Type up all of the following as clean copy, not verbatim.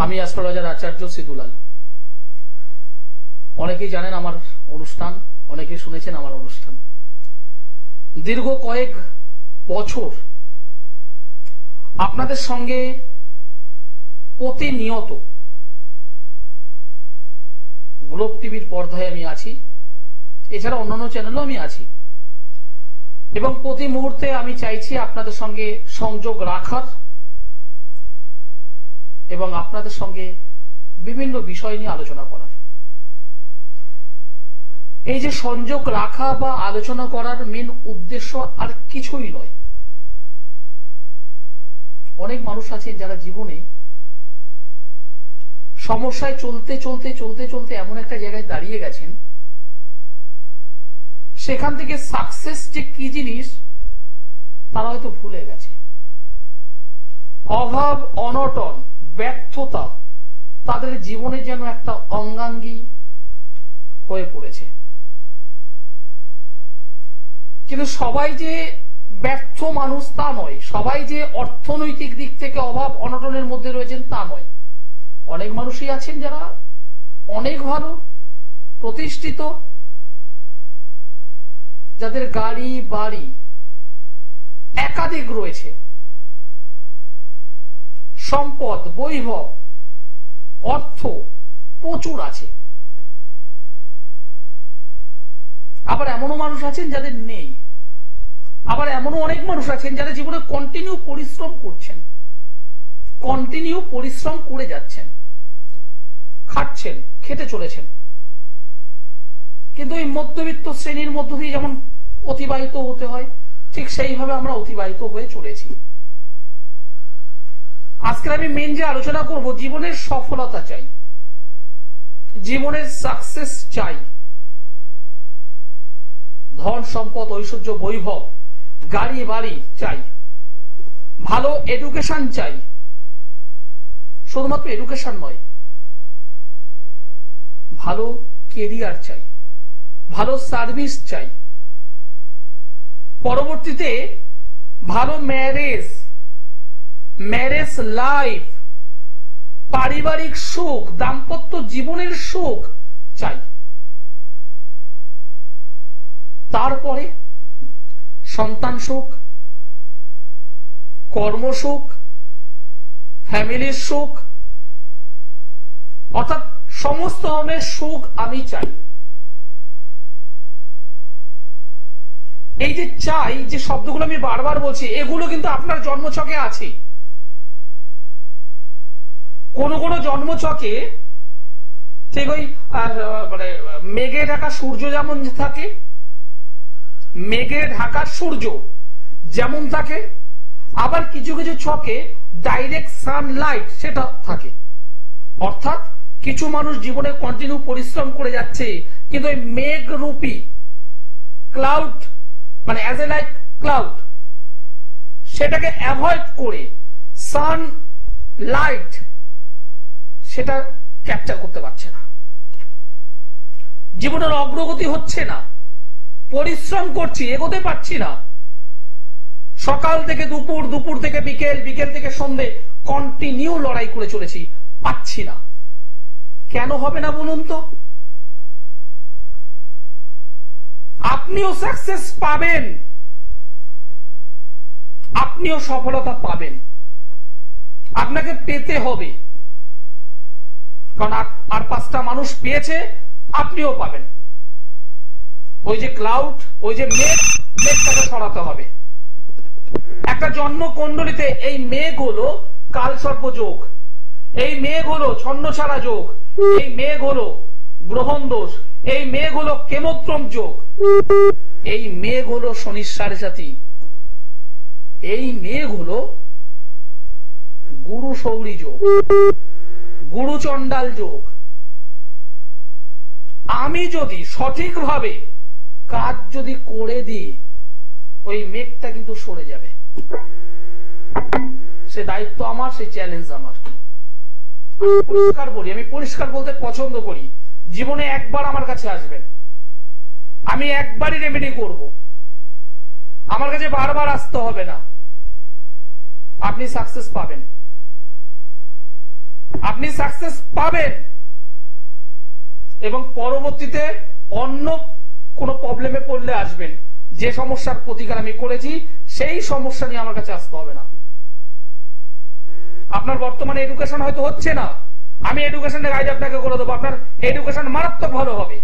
আমি অ্যাস্ট্রোলজার আচার্য সিদুলাল। অনেকেই জানেন আমার অনুষ্ঠান, অনেকেই শুনেছেন আমার অনুষ্ঠান। দীর্ঘ কয়েক বছর আপনাদের সঙ্গে প্রতিনিয়ত গ্লোব টিভির পর্দায় আমি আছি, এছাড়া অন্যান্য চ্যানেলও আমি আছি, এবং প্রতি মুহূর্তে আমি চাইছি আপনাদের সঙ্গে সংযোগ রাখার এবং আপনাদের সঙ্গে বিভিন্ন বিষয় নিয়ে আলোচনা করার। এই যে সংযোগ রাখা বা আলোচনা করার মেন উদ্দেশ্য আর কিছুই নয়। অনেক মানুষ আছেন যারা জীবনে সমস্যায় চলতে চলতে চলতে চলতে এমন একটা জায়গায় দাঁড়িয়ে গেছেন, সেখান থেকে সাকসেস যে কি জিনিস তারা হয়তো ভুলে গেছে। অভাব, অনটন, ব্যর্থতা তাদের জীবনে যেন একটা অঙ্গাঙ্গী হয়ে পড়েছে। কিন্তু সবাই যে ব্যর্থ মানুষ তা নয়, সবাই যে অর্থনৈতিক দিক থেকে অভাব অনটনের মধ্যে রয়েছেন তা নয়। অনেক মানুষই আছেন যারা অনেক ভালো প্রতিষ্ঠিত, যাদের গাড়ি বাড়ি একাধিক রয়েছে, সম্পদ, বৈভব, অর্থ প্রচুর আছে। আবার এমনও মানুষ আছেন যাদের নেই। আবার এমনও অনেক মানুষ আছেন যারা জীবনে কন্টিনিউ পরিশ্রম করছেন, কন্টিনিউ পরিশ্রম করে যাচ্ছেন, খাটছেন, খেটে চলেছেন, কিন্তু এই মধ্যবিত্ত শ্রেণীর মধ্য দিয়ে যেমন অতিবাহিত হতে হয় ঠিক সেইভাবে আমরা অতিবাহিত হয়ে চলেছি। আজকে আমি মেন যে আলোচনা করব, জীবনের সফলতা চাই, জীবনের সাকসেস চাই, ধন সম্পদ ঐশ্বর্য বৈভব গাড়ি বাড়ি চাই, ভালো এডুকেশন চাই, শুধুমাত্র এডুকেশন নয়, ভালো কেরিয়ার চাই, ভালো সার্ভিস চাই, পরবর্তীতে ভালো ম্যারেজ লাইফ, পারিবারিক সুখ, দাম্পত্য জীবনের সুখ চাই। তারপরে সন্তান সুখ, কর্মসুখ, ফ্যামিলির সুখ, অর্থাৎ সমস্ত ধরনের সুখ আমি চাই। এই যে চাই, যে শব্দগুলো আমি বারবার বলছি, এগুলো কিন্তু আপনার জন্মছকে আছে। কোন কোন জন্মছকে ঠিক ওই মানে মেঘে ঢাকা সূর্য যেমন থাকে, মেঘে ঢাকা সূর্য যেমন থাকে, আবার কিছু কিছু ছকে ডাইরেক্ট সানলাইট সেটা থাকে। অর্থাৎ কিছু মানুষ জীবনে কন্টিনিউ পরিশ্রম করে যাচ্ছে, কিন্তু ওই মেঘ রূপী ক্লাউড মানে অ্যাজ এ লাইক ক্লাউড সেটাকে অ্যাভয়েড করে সানলাইট সেটা ক্যাপচার করতে পারছে না, জীবনের অগ্রগতি হচ্ছে না, পরিশ্রম করছি এগোতে পারছি না, সকাল থেকে দুপুর, দুপুর থেকে বিকেল, বিকেল থেকে সন্ধে কন্টিনিউ লড়াই করে চলেছি, পাচ্ছি না। কেন হবে না বলুন তো? আপনিও সাকসেস পাবেন, আপনিও সফলতা পাবেন, আপনাকে পেতে হবে, কারণ আর পাঁচটা মানুষ পেয়েছে, আপনিও পাবেন। ওই যে ক্লাউড, ওই যে মেঘটাকে সরাতে হবে। একটা জন্ম কুণ্ডলিতে এই মেঘ হলো কালসর্প যোগ, এই মেঘ হলো ছন্নছাড়া যোগ, এই মেঘ হলো গ্রহণ দোষ, এই মেঘ হলো কেমোদ্রম যোগ, এই মেঘ হলো শনির সাথী, এই মেঘ হলো গুরু সৌরী যোগ, গুরু চণ্ডাল যোগ। আমি যদি সঠিকভাবে কাজ যদি করে দিই, ওই মেঘটা কিন্তু সরে যাবে। সে দায়িত্ব আমার, সে চ্যালেঞ্জ আমার। পরিষ্কার বলি, আমি পরিষ্কার বলতে পছন্দ করি। জীবনে একবার আমার কাছে আসবেন, আমি একবারই রেমেডি করব, আমার কাছে বারবার আসতে হবে না, আপনি সাকসেস পাবেন। আপনি সাকসেস পাবেন এবং পরবর্তীতে অন্য কোনো প্রবলেমে পড়লে আসবেন। যে সমস্যার প্রতিকার আমি করেছি সেই সমস্যা নিয়ে আমার কাছে আসতে হবে না। আপনার বর্তমানে এডুকেশন হয়তো হচ্ছে না, আমি এডুকেশনের গাইড আপনাকে করে দেবো, আপনার এডুকেশন মারাত্মক ভালো হবে।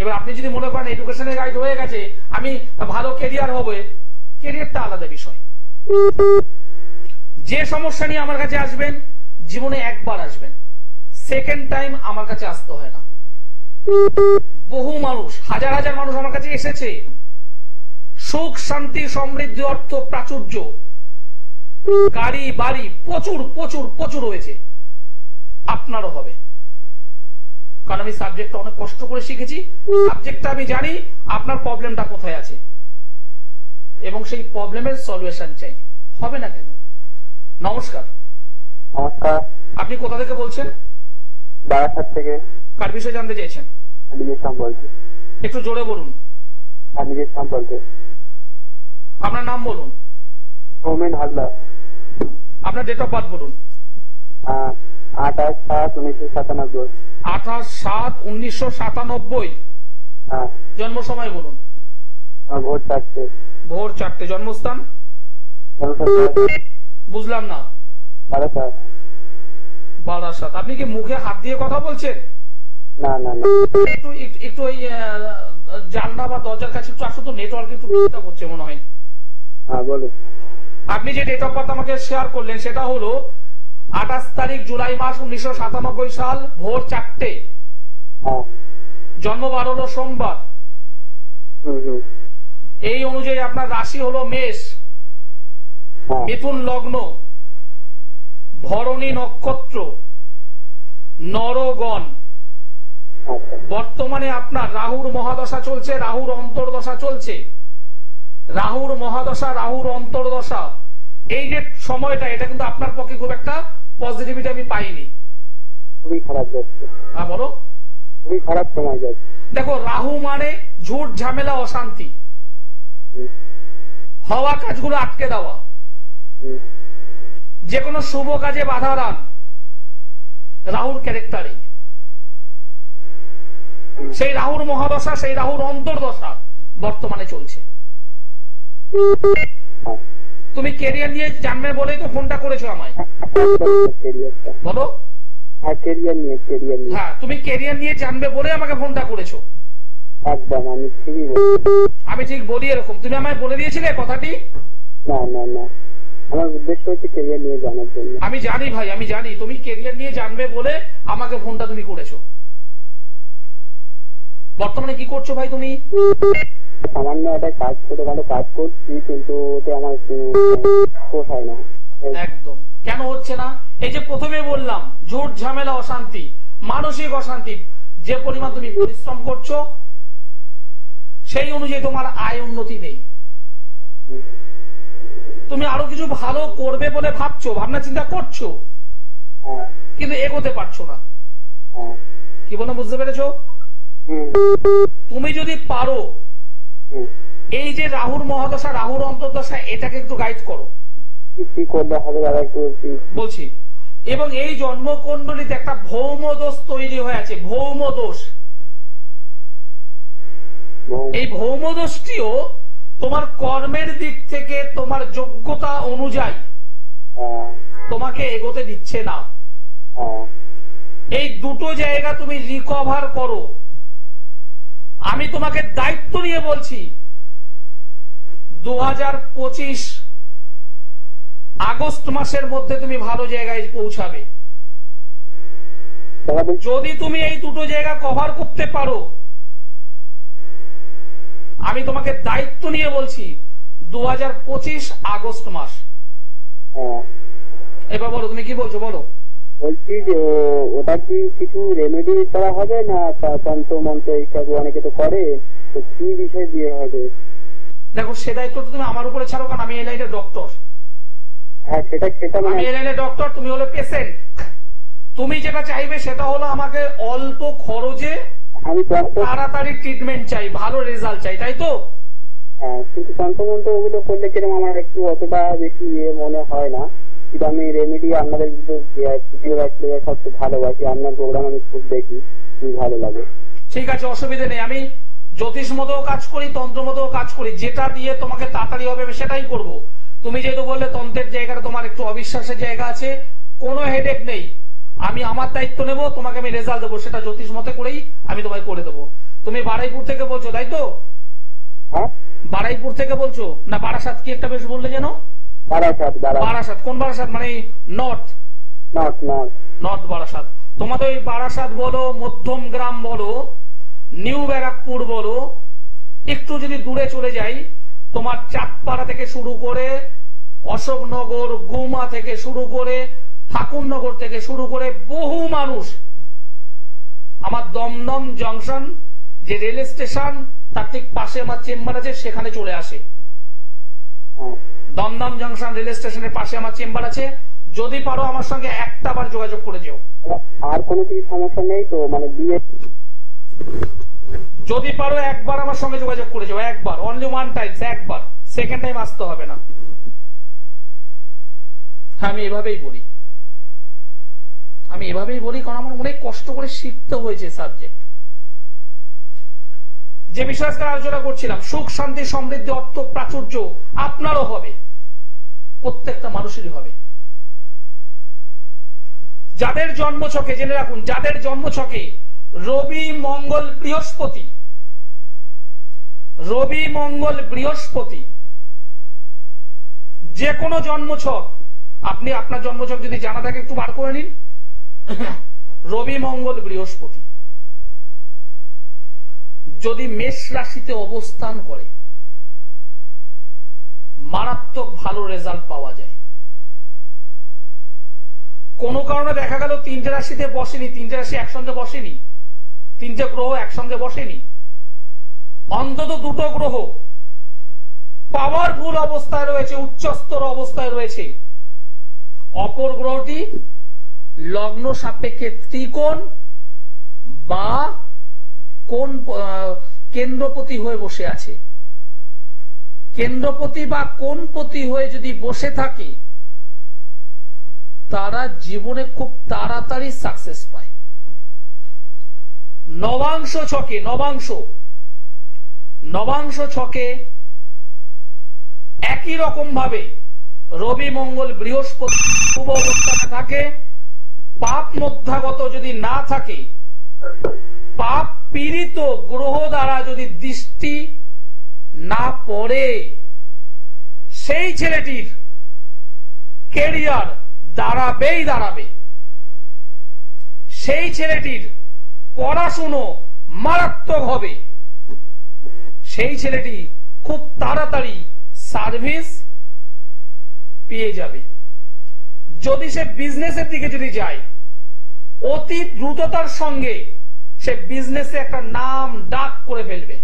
এবার আপনি যদি মনে করেন এডুকেশনের গাইড হয়ে গেছে, আমি ভালো কেরিয়ার হবে, কেরিয়ারটা আলাদা বিষয়। যে সমস্যা নিয়ে আমার কাছে আসবেন, জীবনে একবার আসবেন, সেকেন্ড টাইম আমার কাছে আসতে হয় না। বহু মানুষ, হাজার হাজার মানুষ আমার কাছে এসেছে, সুখ শান্তি সমৃদ্ধি অর্থ প্রাচুর্য, গাড়ি বাড়ি প্রচুর প্রচুর প্রচুর হয়েছে, আপনারও হবে। কারণ আমি সাবজেক্টটা অনেক কষ্ট করে শিখেছি, সাবজেক্টটা আমি জানি আপনার প্রবলেমটা কোথায় আছে এবং সেই প্রবলেমের সলিউশন চাই। হবে না কেন? নমস্কার। নমস্কার। আপনি কোথা থেকে বলছেন? বারাসাত থেকে। কার বিষয়ে জানতে চাইছেন? নিজের সম্পর্কে। একটু জোরে বলুন। নিজের সম্পর্কে। আপনার নাম বলুন। সৌমেন হালদার। আপনার ডেট অফ বার্থ বলুন। 28/7/1997। 28/7/1997। জন্ম সময় বলুন। ভোর 4টে। ভোর 4টে। জন্মস্থান? বুঝলাম না। বারাসাত। বারাসাত। আপনি কি মুখে হাত দিয়ে কথা বলছেন? না না না, একটু একটু ওই জানলা বা দরজার কাছে একটু আসলে তো নেটওয়ার্ক একটু ডিস্টার্ব হচ্ছে মনে হয়। হ্যাঁ বলুন। আপনি যে ডেট অফ বার্থ আমাকে শেয়ার করলেন সেটা হলো 28 তারিখ জুলাই মাস 1997 সাল ভোর 4টে। জন্ম বার হলো সোমবার। এই অনুযায়ী আপনার রাশি হলো মেষ, মিথুন লগ্ন, ভরণী নক্ষত্র, নরগণ। বর্তমানে আপনার রাহুর মহাদশা চলছে, রাহুর অন্তর্দশা চলছে। রাহুর মহাদশা, রাহুর অন্তর্দশা, এই যে সময়টা, এটা কিন্তু আপনার পক্ষে খুব একটা পজিটিভিটি আমি পাইনি। খুবই খারাপ যাচ্ছে। হ্যাঁ বলো। খুবই খারাপ সময় যাচ্ছে। দেখো, রাহু মানে ঝুট ঝামেলা অশান্তি, হওয়া কাজগুলো আটকে দেওয়া, যে কোনো শুভ কাজে বাধা দান, রাহুর ক্যারেক্টারে। সেই রাহুর মহাদশা, সেই রাহুর অন্তর্দশা বর্তমানে চলছে। তুমি ক্যারিয়ার নিয়ে জানবে বলেই তো ফোনটা করেছো আমায়, বলো। হ্যাঁ তুমি ক্যারিয়ার নিয়ে জানবে বলে আমাকে ফোনটা করেছো। একদম আমি ঠিক বলি এরকম? তুমি আমায় বলে দিয়েছিলে কথাটি? না না না, আমার উদ্দেশ্য হচ্ছে ক্যারিয়ার নিয়ে জানার জন্য। আমি জানি ভাই, আমি জানি তুমি ক্যারিয়ার নিয়ে জানবে বলে আমাকে ফোনটা তুমি করেছো। বর্তমানে কি করছো ভাই তুমি? সামান্য একটা কাজ, ছোটখাটো কাজ করছি, কিন্তু ওতে আমার পোষায় না। একদম। কেন হচ্ছে না? এই যে প্রথমে বললাম, ঝুট ঝামেলা অশান্তি, মানসিক অশান্তি। যে পরিমাণ তুমি পরিশ্রম করছো সেই অনুযায়ী তোমার আয় উন্নতি নেই। তুমি আরো কিছু ভালো করবে বলে ভাবছো, ভাবনা চিন্তা করছো, কিন্তু এগোতে পারছো না। কি বলো, বুঝতে পেরেছো? তুমি যদি পারো এই যে রাহুর মহাদশা, রাহুর অন্তর্দশা, এটাকে একটু গাইড করো। কি করতে হবে বলছি। এবং এই জন্মকুণ্ডলিতে একটা ভৌম দোষ তৈরি হয়ে আছে, ভৌম দোষ। এই ভৌম দোষটিও তোমার কর্মের দিক থেকে তোমার যোগ্যতা অনুযায়ী তোমাকে এগোতে দিচ্ছে না। এই দুটো জায়গা তুমি রিকভার করো। আমি তোমাকে দায়িত্ব নিয়ে বলছি, 2025 আগস্ট মাসের মধ্যে তুমি ভালো জায়গায় পৌঁছাবে। যদি তুমি এই দুটো জায়গা কভার করতে পারো, আমি তোমাকে দায়িত্ব নিয়ে বলছি 2025 আগস্ট মাস। এবার বলো, তুমি কি বলছো বলো। বলছি যে ওটা কি কিছু রেমেডি করা হবে না তন্ত্র মন্ত্র এইসব অনেকে তো করে, তো কি বিষয় দিয়ে হবে? দেখো, সে দায়িত্ব তুমি আমার উপরে ছাড়ো, কারণ আমি এই লাইনের ডক্টর। হ্যাঁ সেটা আমি এই লাইনের ডক্টর, তুমি হলো পেশেন্ট। তুমি যেটা চাইবে সেটা হলো আমাকে অল্প খরচে আমি তাড়াতাড়ি ট্রিটমেন্ট চাই, ভালো রেজাল্ট চাই, তাই তো? হ্যাঁ, কিন্তু তন্ত্র মন্ত্র ওগুলো করলে কিরকম আমার একটু অতটা বেশি মনে হয় না। কিন্তু আমি রেমেডি আপনাদের সবচেয়ে ভালোবাসি, আপনার প্রোগ্রাম আমি খুব দেখি, খুব ভালো লাগে। ঠিক আছে, অসুবিধা নেই। আমি জ্যোতিষ মতেও কাজ করি, তন্ত্র মতেও কাজ করি, যেটা দিয়ে তোমাকে তাড়াতাড়ি হবে আমি সেটাই করব। তুমি যেহেতু বললে তন্ত্রের জায়গাটা তোমার একটু অবিশ্বাসের জায়গা আছে, কোনো হেডেক নেই, আমি আমার দায়িত্ব নেব, তোমাকে আমি রেজাল্ট দেবো, সেটা জ্যোতিষ মতে করেই আমি তোমায় করে দেবো। তুমি বারাইপুর থেকে বলছো তাই তো? হ্যাঁ, বারাইপুর থেকে বলছো না বারাসাত কি একটা বেশ বললে যেন? বারাসাত। কোন বারাসাত? মানে নর্থ নর্থ বারাসাত। তোমাদের ওই বারাসাত বলো, মধ্যম গ্রাম বলো, নিউ ব্যারাকপুর বলো, একটু যদি দূরে চলে যাই, তোমার চাঁদপাড়া থেকে শুরু করে অশোকনগর, গুমা থেকে শুরু করে ঠাকুরনগর থেকে শুরু করে বহু মানুষ আমার দমদম জংশন যে রেল স্টেশন তার ঠিক পাশে আমার চেম্বার আছে, সেখানে চলে আসে। দমদম জংশন রেল স্টেশনের পাশে আমার চেম্বার আছে, যদি পারো আমার সঙ্গে একটা বার যোগাযোগ করে যেও। আর কোনো কিছু সমস্যা নেই তো? মানে বিয়ে যদি পারো একবার আমার সঙ্গে যোগাযোগ করে যাও, একবার, অনলি ওয়ান টাইমস, একবার, সেকেন্ড টাইম আসতে হবে না। আমি এভাবেই বলি, কারণ আমার অনেক কষ্ট করে শিখতে হয়েছে সাবজেক্ট। যে বিষয় আজকে আলোচনা করছিলাম, সুখ শান্তি সমৃদ্ধি অর্থ প্রাচুর্য আপনারও হবে, প্রত্যেকটা মানুষেরই হবে। যাদের জন্মছকে, জেনে রাখুন, যাদের জন্মছকে রবি মঙ্গল বৃহস্পতি যে কোনো জন্মছক, আপনি আপনার জন্মছক যদি জানা থাকে একটু বার করে নিন। রবি মঙ্গল বৃহস্পতি যদি মেষ রাশিতে অবস্থান করে, মারাত্মক ভালো রেজাল্ট পাওয়া যায়। কোন কারণে দেখা গেল তিনটে রাশিতে বসেনি, তিনটে রাশি একসঙ্গে বসেনি, তিনটে গ্রহ একসঙ্গে বসেনি, অন্তত দুটো গ্রহ পাওয়ারফুল অবস্থায় রয়েছে, উচ্চস্তর অবস্থায় রয়েছে, অপর গ্রহটি লগ্ন সাপেক্ষে ত্রিকোণ বা কোন কেন্দ্রপতি হয়ে বসে আছে, কেন্দ্রপতি বা কোণপতি হয়ে যদি বসে থাকে, তারা জীবনে খুব তাড়াতাড়ি সাকসেস পায়। নবাংশ ছকে একই রকম ভাবে রবি মঙ্গল বৃহস্পতি শুভ অবস্থানে থাকে, পাপ মধ্যাগত যদি না থাকে, পাপ পীড়িত গ্রহ দ্বারা যদি দৃষ্টি না পড়ে, সেই ছেলেটির ক্যারিয়ার দাঁড়াবে, সেই ছেলেটির পড়াশুনো মারাত্মক হবে, সেই ছেলেটি খুব তাড়াতাড়ি সার্ভিস পেয়ে যাবে। যদি সে বিজনেসের দিকে যদি যায়, অতি দ্রুততার সঙ্গে সে বিজনেসে একটা নাম ডাক করে ফেলবে,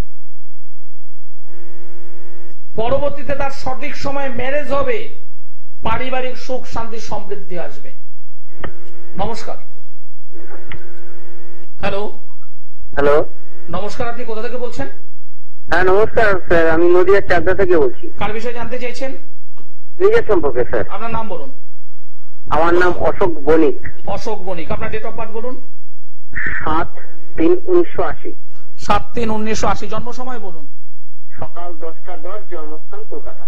পরবর্তীতে তার সঠিক সময়ে ম্যারেজ হবে, পারিবারিক সুখ শান্তি সমৃদ্ধি আসবে। নমস্কার। হ্যালো নমস্কার, আপনি কোথা থেকে বলছেন? হ্যাঁ নমস্কার স্যার, আমি নদিয়ার চাকদা থেকে বলছি। কার বিষয়ে জানতে চাইছেন? নিজের সম্পর্কে স্যার। আপনার নাম বলুন। আমার নাম অশোক বণিক। আপনার ডেট অফ বার্থ বলুন। 7/3/1980। 7/3/1980। জন্ম সময় বলুন। সকাল 10টা 10, জন্মস্থান কলকাতা।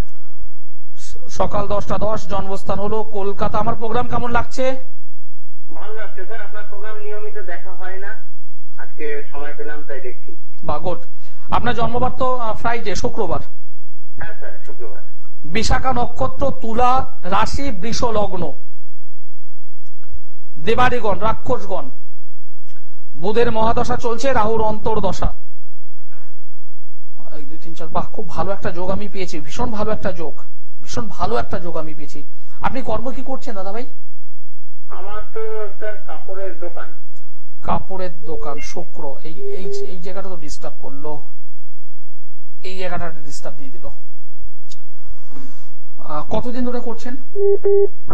সকাল 10টা 10, জন্মস্থান হলো কলকাতা। আমার প্রোগ্রাম কেমন লাগছে? ভালো লাগছে স্যার, আপনার প্রোগ্রাম নিয়মিত দেখা হয় না, আজকে সময় পেলাম তাই দেখছি। বা গুড। আপনার জন্মবার তো ফ্রাইডে, শুক্রবার। হ্যাঁ স্যার, শুক্রবার। বিশাখা নক্ষত্র, তুলা রাশি, বৃষ লগ্ন, দেবাড়িগণ, রাক্ষসগণ, বুধের মহাদশা চলছে, রাহুর অন্তর্দশা। 1 2 3 4, বাহ, খুব ভালো একটা যোগ আমি পেয়েছি, ভীষণ ভালো একটা যোগ আমি পেয়েছি। আপনি কর্ম কি করছেন দাদা ভাই? আমার তো স্যার কাপড়ের দোকান। শুক্র এই জায়গাটা তো ডিস্টার্ব করলো, এই জায়গাটা ডিস্টার্ব দিয়ে দিল। কতদিন ধরে করছেন?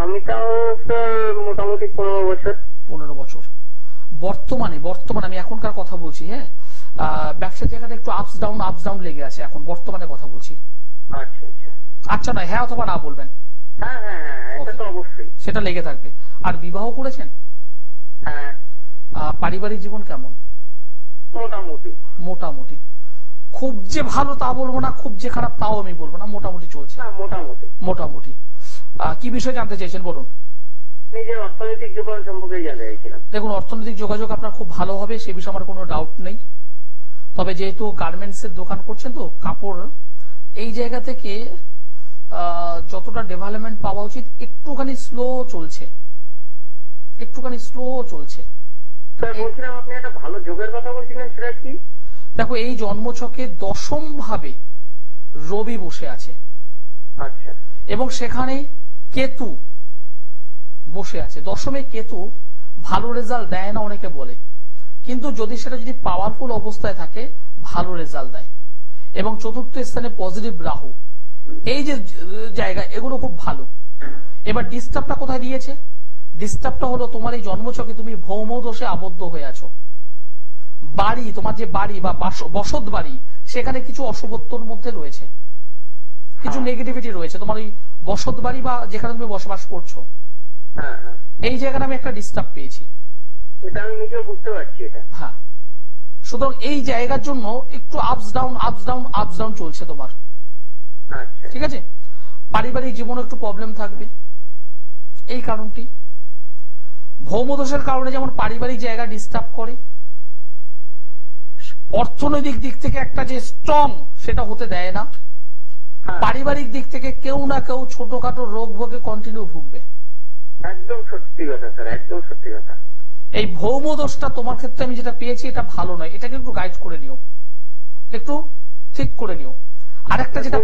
আমি তাও স্যার মোটামুটি 15 বছর। 15 বছর। বর্তমানে আমি এখনকার কথা বলছি, হ্যাঁ, ব্যবসার জায়গাটা একটু আপস ডাউন লেগে আছে এখন, বর্তমানে কথা বলছি। আচ্ছা নয়, হ্যাঁ অথবা না বলবেন। হ্যাঁ তো অবশ্যই সেটা লেগে থাকবে। আর বিবাহ করেছেন? হ্যাঁ। পারিবারিক জীবন কেমন? মোটামুটি। মোটামুটি, খুব যে ভালো তা বলবো না, খুব যে খারাপ তাও আমি বলবো না, মোটামুটি চলছে। মোটামুটি মোটামুটি। কি বিষয় জানতে চাইছেন বলুন? নিজের অর্থনৈতিক জীবন সম্পর্কে জানতে চাইছিলাম। দেখুন, অর্থনৈতিক যোগাযোগ আপনার খুব ভালো হবে, সে বিষয়ে আমার কোনো ডাউট নেই। তবে যেহেতু গার্মেন্টস এর দোকান করছেন তো কাপড়, এই জায়গা থেকে যতটা ডেভেলপমেন্ট পাওয়া উচিত একটুখানি স্লো চলছে, একটুখানি স্লো চলছে। স্যার বলছিলাম আপনি একটা ভালো যোগের কথা বলছিলেন, সেটা কি? দেখো, এই জন্মছকে দশম ভাবে রবি বসে আছে। আচ্ছা। এবং সেখানে কেতু বসে আছে। দশমে কেতু ভালো রেজাল্ট দেয় না অনেকে বলে, কিন্তু সেটা যদি পাওয়ারফুল অবস্থায় থাকে ভালো রেজাল্ট দেয়। এবং চতুর্থ স্থানে পজিটিভ রাহু, এই যে জায়গা, এগুলো খুব ভালো। এবার ডিস্টার্বটা কোথায় দিয়েছে? ডিস্টার্বটা হলো তোমার এই জন্মছকে তুমি ভৌম দোষে আবদ্ধ হয়ে আছো। বাড়ি, তোমার যে বাড়ি বা বসত বাড়ি, সেখানে কিছু অশুভত্বর মধ্যে রয়েছে, কিছু নেগেটিভিটি রয়েছে তোমার ওই বসত বাড়ি বা যেখানে তুমি বসবাস করছো, এই জায়গাটা আমি একটা ডিস্টার্ব পেয়েছি। এটা আমি নিজেও বুঝতে পারছি এটা। হ্যাঁ, সুতরাং এই জায়গার জন্য একটু আপস ডাউন আপস ডাউন আপস ডাউন চলছে তোমার। আচ্ছা, ঠিক আছে। পারিবারিক জীবনে একটু প্রবলেম থাকবে, এই কারণটি। ভৌমদোষের কারণে যেমন পারিবারিক জায়গা ডিস্টার্ব করে, অর্থনৈতিক দিক থেকে একটা যে স্ট্রং সেটা হতে দেয় না, পারিবারিক দিক থেকে কেউ না কেউ ছোটখাটো রোগ ভোগে কন্টিনিউ ভুগবে। একদম সত্যি কথা স্যার, একদম সত্যি কথা। এই ভৌম দোষটা তোমার ক্ষেত্রে আমি যেটা পেয়েছি এটা ভালো নয়, এটাকে একটু গাইড করে নিও, একটু ঠিক করে নিও। আরেকটা যেটা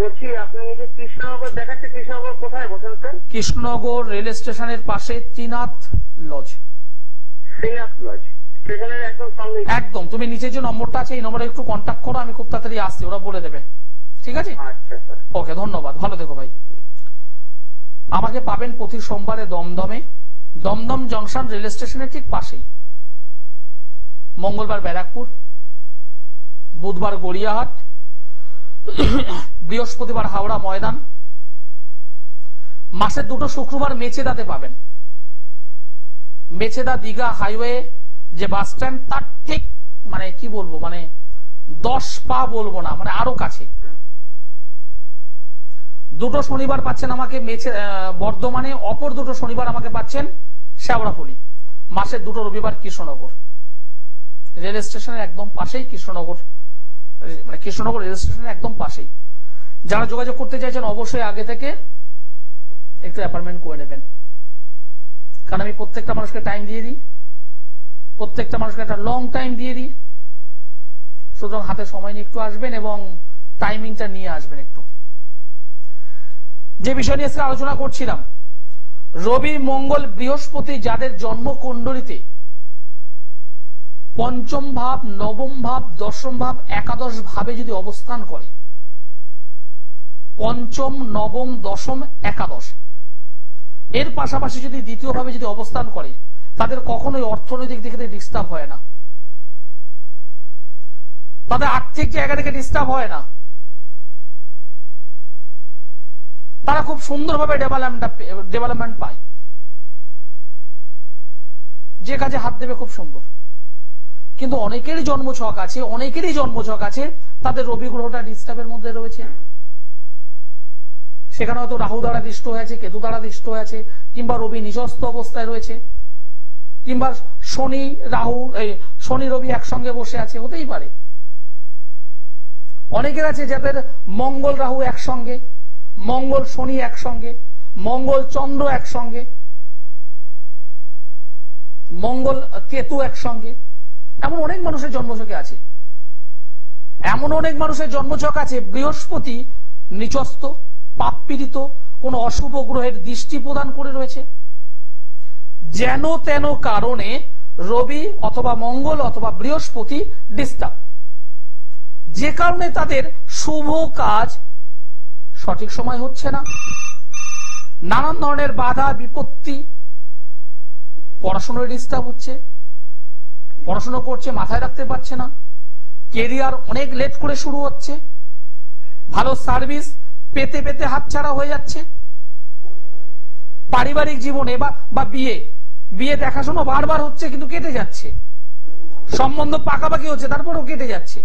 বলছি, আপনি যে কৃষ্ণনগর দেখাচ্ছে, কৃষ্ণনগর কোথায় বসেন স্যার? কৃষ্ণনগর রেল স্টেশনের পাশে ত্রিনাথ লজ। ত্রিনাথ লজ স্টেশনের একদম সামনে। একদম, তুমি নিচের যে নম্বরটা আছে এই নম্বরে একটু কন্ট্যাক্ট করো, আমি খুব তাড়াতাড়ি আসছি, ওরা বলে দেবে। ঠিক আছে? আচ্ছা স্যার, ওকে, ধন্যবাদ, ভালো থেকো ভাই। আমাকে পাবেন প্রতি সোমবারে দমদমে, দমদম জংশন রেল স্টেশনের ঠিক পাশেই। মঙ্গলবার ব্যারাকপুর, বুধবার গড়িয়াহাট, বৃহস্পতিবার হাওড়া ময়দান, মাসের 2 শুক্রবার মেচেদাতে পাবেন। মেচেদা দীঘা হাইওয়ে যে বাস স্ট্যান্ড, তার ঠিক মানে কি বলবো, মানে 10 পা বলবো না, মানে আরো কাছে। 2 শনিবার পাচ্ছেন আমাকে বর্ধমানে, অপর 2 শনিবার আমাকে পাচ্ছেন শেওড়াফুলি। মাসের 2 রবিবার কৃষ্ণনগর রেল স্টেশনের একদম পাশেই, কৃষ্ণনগর মানে কৃষ্ণনগর রেল স্টেশনের একদম পাশেই। যারা যোগাযোগ করতে চাইছেন অবশ্যই আগে থেকে একটু অ্যাপয়েন্টমেন্ট করে নেবেন, কারণ আমি প্রত্যেকটা মানুষকে টাইম দিয়ে দিই, প্রত্যেকটা মানুষকে একটা লং টাইম দিয়ে দিই। সুতরাং হাতে সময় নিয়ে একটু আসবেন এবং টাইমিংটা নিয়ে আসবেন একটু। যে বিষয় নিয়ে আলোচনা করছিলাম, রবি মঙ্গল বৃহস্পতি যাদের জন্মকুণ্ডলিতে পঞ্চম ভাব, নবম ভাব, দশম ভাব, একাদশ ভাবে যদি অবস্থান করে, পঞ্চম, নবম, দশম, একাদশ, এর পাশাপাশি যদি দ্বিতীয় ভাবে যদি অবস্থান করে, তাদের কখনোই অর্থনৈতিক দিক থেকে ডিস্টার্ব হয় না, তাদের আর্থিক জায়গা থেকে ডিস্টার্ব হয় না, তারা খুব সুন্দরভাবে ডেভেলপমেন্ট পায়, যে কাজে হাত দেবে খুব সুন্দর। কিন্তু অনেকেরই জন্মছক আছে তাদের রবি গ্রহটা ডিস্টার্বের মধ্যে রয়েছে, সেখানে হয়তো রাহু দ্বারা দৃষ্ট হয়েছে, কেতু দ্বারা দৃষ্ট হয়েছে, কিংবা রবি নিচস্থ অবস্থায় রয়েছে, কিংবা শনি রবি একসঙ্গে বসে আছে, হতেই পারে। অনেকের আছে যাদের মঙ্গল রাহু একসঙ্গে, মঙ্গল শনি একসঙ্গে, মঙ্গল চন্দ্র একসঙ্গে, মঙ্গল কেতু একসঙ্গে। এমন অনেক মানুষের জন্মছকে আছে, এমন অনেক মানুষের জন্মছক আছে বৃহস্পতি নিচস্থ, পাপ পীড়িত, কোন অশুভ গ্রহের দৃষ্টি প্রদান করে রয়েছে। যেন তেন কারণে রবি অথবা মঙ্গল অথবা বৃহস্পতি ডিস্টার্ব, যে কারণে তাদের শুভ কাজ সঠিক সময় হচ্ছে না, নানান ধরনের বাধা বিপত্তি, পড়াশোনায় ডিস্টার্ব হচ্ছে, পড়াশোনা করছে মাথায় রাখতে পারছে না, কেরিয়ার অনেক লেট করে শুরু হচ্ছে, ভালো সার্ভিস পেতে পেতে হাতছাড়া হয়ে যাচ্ছে, পারিবারিক জীবনে বা বিয়ে দেখাশোনা বারবার হচ্ছে কিন্তু কেটে যাচ্ছে, সম্বন্ধ পাকাপাকি হচ্ছে তারপরেও কেটে যাচ্ছে,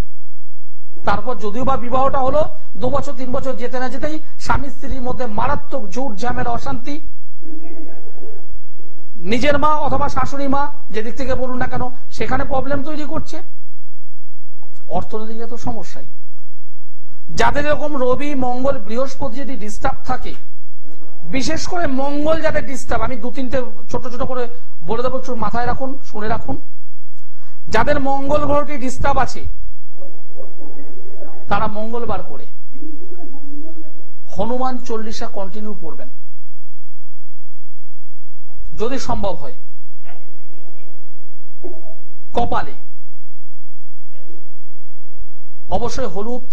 তারপর যদিও বা বিবাহটা হলো 2 বছর 3 বছর যেতে না যেতেই স্বামী স্ত্রীর মধ্যে মারাত্মক ঝুট ঝামেলা অশান্তি, নিজের মা অথবা শাশুড়ি মা যেদিক থেকে বলুন না কেন সেখানে প্রবলেম তৈরি করছে, অর্থনৈতিক তো সমস্যাই। যাদের এরকম রবি মঙ্গল বৃহস্পতি যদি ডিস্টার্ব থাকে, বিশেষ করে মঙ্গল যাদের ডিস্টার্ব, আমি 2-3টে ছোট ছোট করে বলে দেবো, একটু মাথায় রাখুন, শুনে রাখুন। যাদের মঙ্গল গ্রহটি ডিস্টার্ব আছে তারা মঙ্গলবার করে হনুমান চল্লিশা কন্টিনিউ পড়বেন যদি সম্ভব হয়। কপালে অবশ্যই হলুদ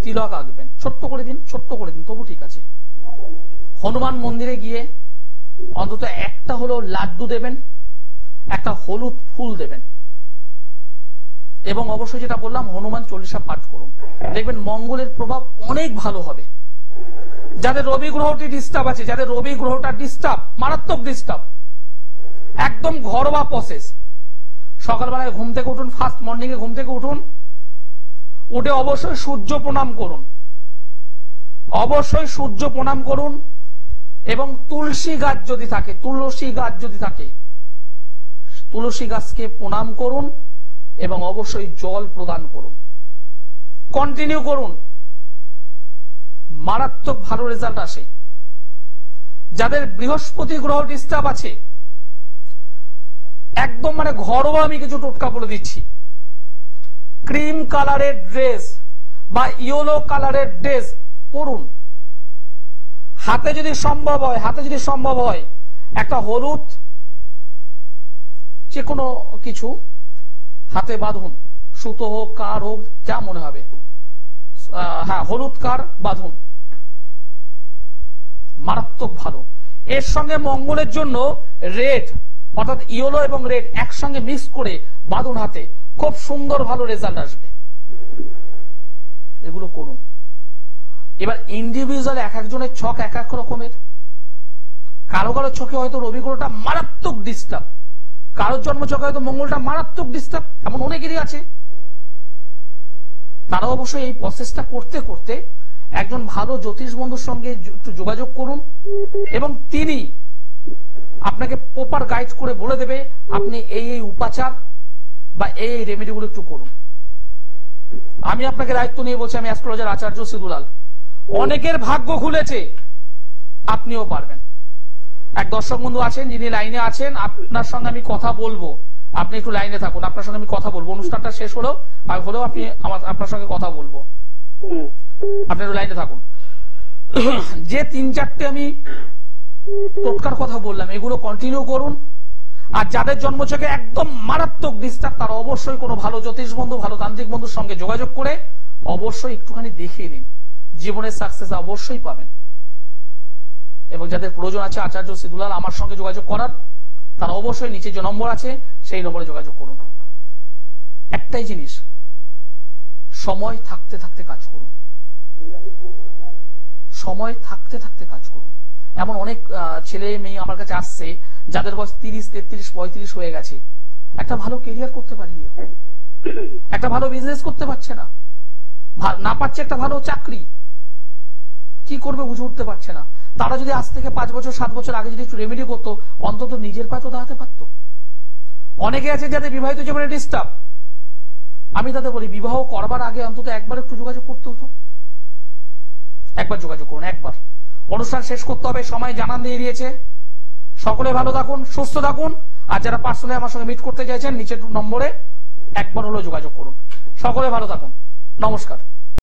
তিলক আঁকবেন, ছোট্ট করে দিন তবু ঠিক আছে। হনুমান মন্দিরে গিয়ে অন্তত একটা হলো লাড্ডু দেবেন, একটা হলুদ ফুল দেবেন, এবং অবশ্যই যেটা বললাম হনুমান চল্লিশা পাঠ করুন, দেখবেন মঙ্গলের প্রভাব অনেক ভালো হবে। যাদের রবি গ্রহটি ডিস্টার্ব আছে, যাদের রবি গ্রহটা ডিস্টার্ব, মারাত্মক ডিস্টার্ব, একদম ঘরোয়া প্রসেস, সকালবেলায় ঘুম থেকে উঠুন, ফার্স্ট মর্নিং এ ঘুম থেকে উঠুন, উঠে অবশ্যই সূর্য প্রণাম করুন, অবশ্যই সূর্য প্রণাম করুন, এবং তুলসী গাছ যদি থাকে তুলসী গাছকে প্রণাম করুন এবং অবশ্যই জল প্রদান করুন, কন্টিনিউ করুন, মারাত্মক ভালো রেজাল্ট আসে। যাদের বৃহস্পতি গ্রহ ডিস্টার্ব আছে, একদম মানে ঘরোয়া আমি কিছু টোটকা বলে দিচ্ছি, ক্রিম কালারের ড্রেস বা ইয়েলো কালারের ড্রেস পরুন, হাতে যদি সম্ভব হয় একটা হলুদ যে কোনো কিছু হাতে বাঁধুন, সুতো হোক কার হোক যা মনে হবে, হ্যাঁ হলুদ কার বাঁধুন, মারাত্মক ভালো। এর সঙ্গে মঙ্গলের জন্য রেড অর্থাৎ ইয়েলো এবং রেড একসঙ্গে মিক্স করে বাঁধুন হাতে, খুব সুন্দর ভালো রেজাল্ট আসবে, এগুলো করুন। এবার ইন্ডিভিজুয়াল এক একজনের ছক এক এক রকমের, কারো কারো ছকে হয়তো রবি গ্রহটা মারাত্মক ডিস্টার্ব, কারোর জন্ম ছকে হয়তো মঙ্গলটা মারাত্মক ডিস্টার্ব, এমন অনেকেরই আছে। তারা অবশ্যই এই প্রসেসটা করতে করতে একজন ভালো জ্যোতিষ বন্ধুর সঙ্গে একটু যোগাযোগ করুন, এবং তিনি আপনাকে প্রপার গাইড করে বলে দেবে আপনি এই উপাচার বা এই রেমেডিগুলো একটু করুন। আমি আপনাকে দায়িত্ব নিয়ে বলছি, আমি অ্যাস্ট্রোলজার আচার্য সিদুলাল, অনেকের ভাগ্য খুলেছে, আপনিও পারবেন। এক দর্শক বন্ধু আছেন যিনি লাইনে আছেন, আপনার সঙ্গে আমি কথা বলবো, আপনি একটু লাইনে থাকুন, আপনার সঙ্গে আমি কথা বলবো, অনুষ্ঠানটা শেষ হলেও আপনি আপনার সঙ্গে কথা বলবো, আপনি একটু লাইনে থাকুন। যে 3-4টে আমি টোটকার কথা বললাম এগুলো কন্টিনিউ করুন, আর যাদের জন্মছকে একদম মারাত্মক ডিস্টার্ব তারা অবশ্যই কোনো ভালো জ্যোতিষ বন্ধু, ভালো তান্ত্রিক বন্ধুর সঙ্গে যোগাযোগ করে অবশ্যই একটুখানি দেখিয়ে নিন, জীবনের সাকসেস অবশ্যই পাবেন। এবং যাদের প্রয়োজন আছে আচার্য সিদুলাল আমার সঙ্গে যোগাযোগ করার, তারা অবশ্যই নিচে যে নম্বর আছে সেই নম্বরে যোগাযোগ করুন। একটাই জিনিস, সময় থাকতে থাকতে কাজ করুন, সময় থাকতে থাকতে কাজ করুন। এমন অনেক ছেলে মেয়ে আমার কাছে আসছে যাদের বয়স 30, 33, 35 হয়ে গেছে, একটা ভালো কেরিয়ার করতে পারেনি, এখন একটা ভালো বিজনেস করতে পারছে না পাচ্ছে একটা ভালো চাকরি, কি করবে বুঝে উঠতে পারছে না। তারা যদি আজ থেকে 5 বছর 7 বছর আগে যদি একটু রেমেডি করতো, অন্তত নিজের পায়ে তো দাঁড়াতে পারতো। অনেকে আছে যাদের বিবাহিত জীবনে ডিস্টার্ব, আমি তাদের বলি বিবাহ করবার আগে অন্তত একবার একটু যোগাযোগ করতে হতো, একবার যোগাযোগ করুন, একবার। অনুষ্ঠান শেষ করতে হবে, সময় জানান দিয়ে দিয়েছে। সকলে ভালো থাকুন, সুস্থ থাকুন, আর যারা পার্সোনালি আমার সঙ্গে মিট করতে চাইছেন নিচের নম্বরে একবার হলো যোগাযোগ করুন। সকলে ভালো থাকুন, নমস্কার।